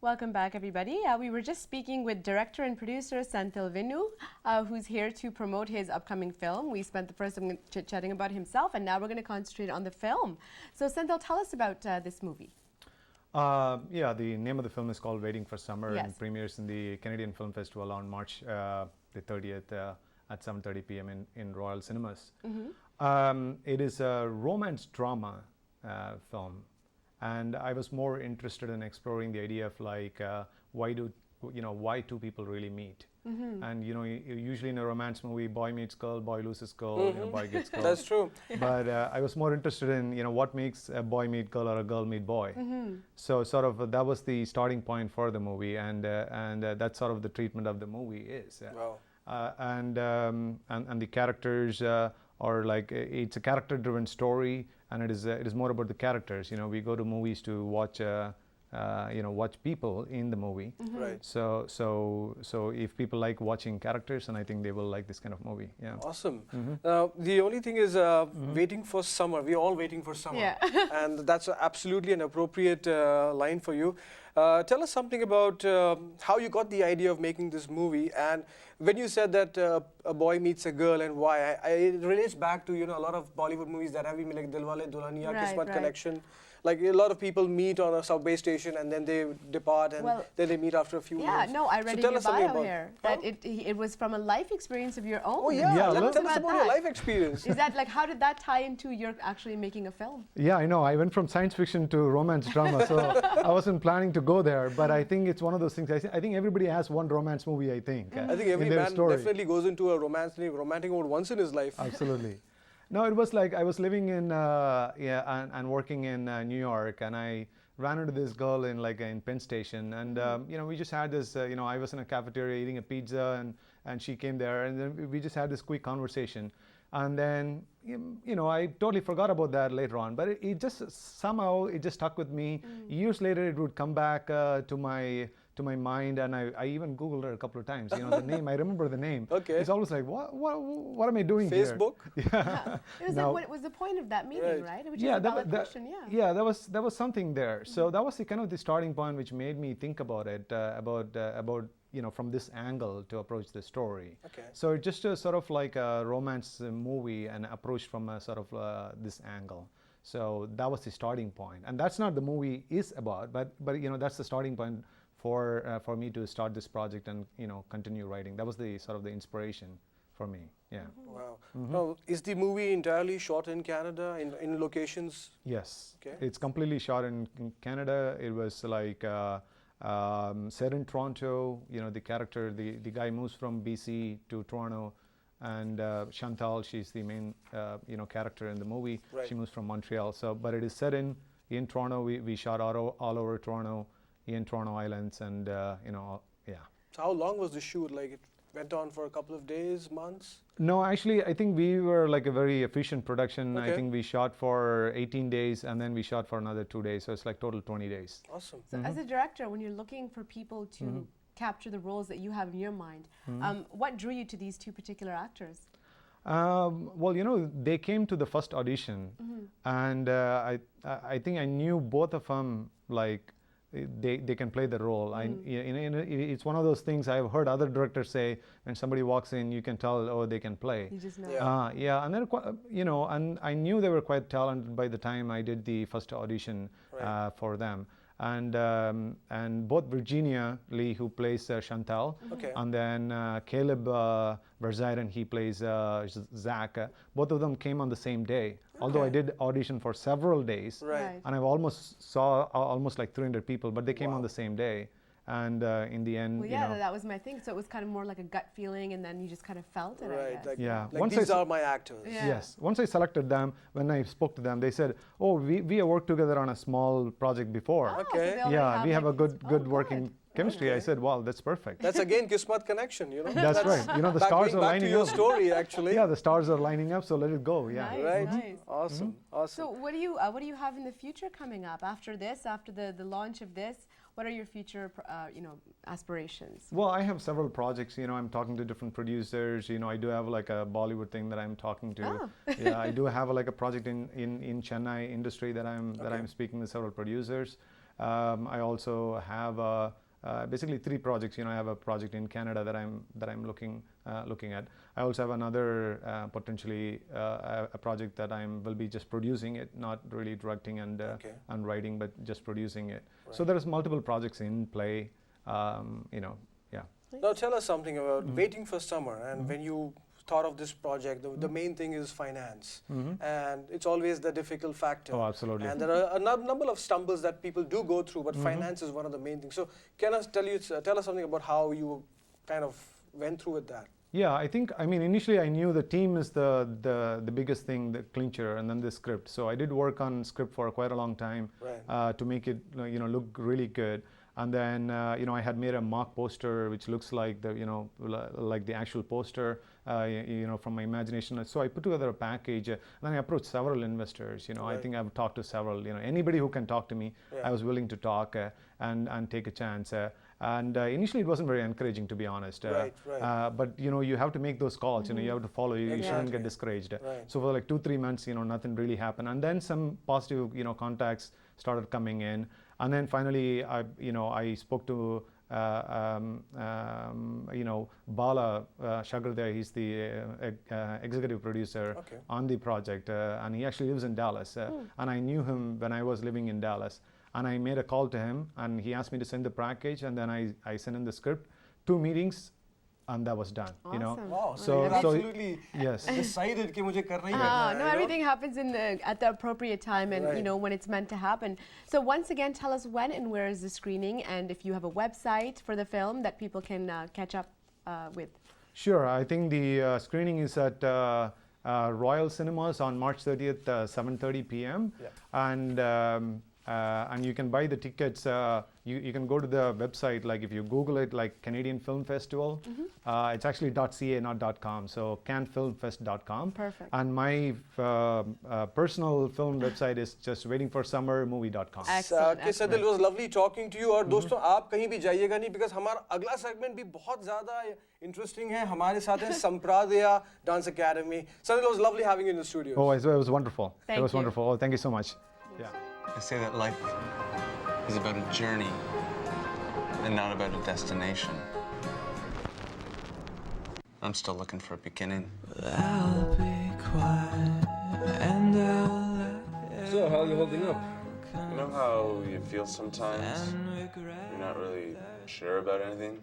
Welcome back, everybody. We were just speaking with director and producer Senthil Vinu, who's here to promote his upcoming film. We spent the first time chit-chatting about himself, and now we're going to concentrate on the film. So, Senthil, tell us about this movie. Yeah, the name of the film is called Waiting for Summer, Yes. and premieres in the Canadian Film Festival on March the 30th at 7:30 p.m. in Royal Cinemas. It is a romance drama film. And I was more interested in exploring the idea of like why two people really meet. And usually in a romance movie, boy meets girl, boy loses girl, boy gets girl. That's true. But I was more interested in what makes a boy meet girl or a girl meet boy. So sort of that was the starting point for the movie, and that's sort of the treatment of the movie is. Wow. And the characters are like it's a character-driven story, and it is more about the characters. We go to movies to watch watch people in the movie. Right. So if people like watching characters, and I think they will like this kind of movie. Yeah. Awesome. The only thing is waiting for summer. We're all waiting for summer. Yeah. And that's absolutely an appropriate line for you. Tell us something about how you got the idea of making this movie, and when you said that a boy meets a girl and why, it relates back to a lot of Bollywood movies that have been like Dilwale Dulhaniya Kismat Connection. Like a lot of people meet on a subway station and then they depart, and then they meet after a few months. Yeah, no, I read in your bio here that it was from a life experience of your own. Oh yeah, tell us about your life experience. Is that like, how did that tie into your actually making a film? Yeah, I know. I went from science fiction to romance drama, so I wasn't planning to go there. But I think it's one of those things. I think everybody has one romance movie. I think. I think every man definitely goes into a romantic mode once in his life. Absolutely. No, it was like I was living in and working in New York, and I ran into this girl in Penn Station, and we just had this. I was in a cafeteria eating a pizza, and she came there, and then we just had this quick conversation, and then I totally forgot about that later on, but it just somehow it just stuck with me. Years later, it would come back to my mind, and I even Googled her a couple of times. The name, I remember the name. Okay. It's always like, what am I doing Facebook? here? Yeah. It was like, what was the point of that meeting, right? Which is a valid question, yeah. Yeah, there was something there. So that was the kind of the starting point which made me think about it, about from this angle to approach the story. Okay. So it's just a sort of like a romance movie and approach from a sort of this angle. So that was the starting point, and that's not the movie is about, but that's the starting point for me to start this project and continue writing. That was the sort of the inspiration for me. Yeah. Wow. Now, is the movie entirely shot in Canada in locations? Yes. Okay. It's completely shot in Canada. It was like set in Toronto. The character, the guy moves from BC to Toronto, and Chantal, she's the main character in the movie. Right. She moves from Montreal. So, but it is set in Toronto. We shot all over Toronto, in Toronto Islands, and yeah. So how long was the shoot? Like it went on for a couple of days, months? No, actually, I think we were like a very efficient production. Okay. I think we shot for 18 days, and then we shot for another 2 days. So it's like total 20 days. Awesome. So as a director, when you're looking for people to capture the roles that you have in your mind, what drew you to these two particular actors? Well, they came to the first audition, and I think I knew both of them, like they can play the role. It's one of those things I've heard other directors say, when somebody walks in, you can tell, oh, they can play. You just know. Yeah. Yeah, and then and I knew they were quite talented by the time I did the first audition for them. And both Virginia Lee, who plays Chantal, and then Caleb Verzairan, he plays Zach. Both of them came on the same day. Although I did audition for several days, Right. and I've almost saw almost like 300 people, but they came on the same day. And in the end, well, yeah, that was my thing. So it was kind of more like a gut feeling, and then you just kind of felt it. Right. I guess. Like, yeah. like these are my actors. Yeah. Yes. Once I selected them, when I spoke to them, they said, "Oh, we have worked together on a small project before. Oh, Okay. so they already Yeah, we have a like good working chemistry." Okay. I said, "Wow, that's perfect." That's again Kismat connection, That's right. The stars are back lining to your up. story, actually. Yeah, the stars are lining up, so let it go. Yeah. Nice, Right. nice. Awesome. Awesome. So what do you have in the future coming up after this? After the launch of this, what are your future aspirations? Well, I have several projects. I'm talking to different producers. I do have like a Bollywood thing that I'm talking to. Oh. Yeah, I do have like a project in Chennai industry that I'm speaking with several producers. I also have basically 3 projects. I have a project in Canada that I'm looking at. I also have another potentially a project that will be just producing it, not really directing and writing, but just producing it. Right. So there's multiple projects in play. Yeah. Now tell us something about waiting for summer, and when you thought of this project, the main thing is finance, and it's always the difficult factor. Oh, absolutely. And there are a number of stumbles that people do go through, but finance is one of the main things. So can us tell us something about how you kind of went through with that? Yeah, I mean, initially I knew the team is the biggest thing, the clincher, and then the script. So I did work on script for quite a long time, right, to make it look really good. And then I had made a mock poster which looks like like the actual poster from my imagination. So I put together a package, and then I approached several investors. Right. I think I've talked to several. Anybody who can talk to me, I was willing to talk and take a chance. And initially it wasn't very encouraging, to be honest. Right. But you have to make those calls. You have to follow. You shouldn't get discouraged. Right. So for like 2-3 months, nothing really happened. And then some positive contacts started coming in. And then finally, I spoke to Bala, Shagrithaya. He's the executive producer on the project, and he actually lives in Dallas. And I knew him when I was living in Dallas. And I made a call to him, and he asked me to send the package, and then I sent him the script, 2 meetings, and that was done. Awesome. Wow, so absolutely yes, decided कि मुझे करना ही करना है. No, everything happens at the appropriate time, and when it's meant to happen. So once again, tell us when and where is the screening, and if you have a website for the film that people can catch up with. Sure, I think the screening is at Royal Cinemas on March 30th, 7:30 p.m. And you can buy the tickets. You can go to the website, like if you Google it, like Canadian Film Festival. It's actually .ca, not .com. So canfilmfest.com. Perfect. And my personal film website is just waitingforsummermovie.com. Excellent. Senthil, it was lovely talking to you. और दोस्तों आप कहीं भी जाइएगा नहीं, because हमारा अगला segment भी बहुत ज़्यादा interesting है. हमारे साथ है Sampradaya Dance Academy. Senthil, it was lovely having you in the studio. Oh, it was wonderful. Thank it was you. wonderful. Oh, thank you so much. Yeah. I say that life is about a journey and not about a destination. I'm still looking for a beginning. I'll be quiet and So, how are you holding up? You know how you feel sometimes you're not really sure about anything?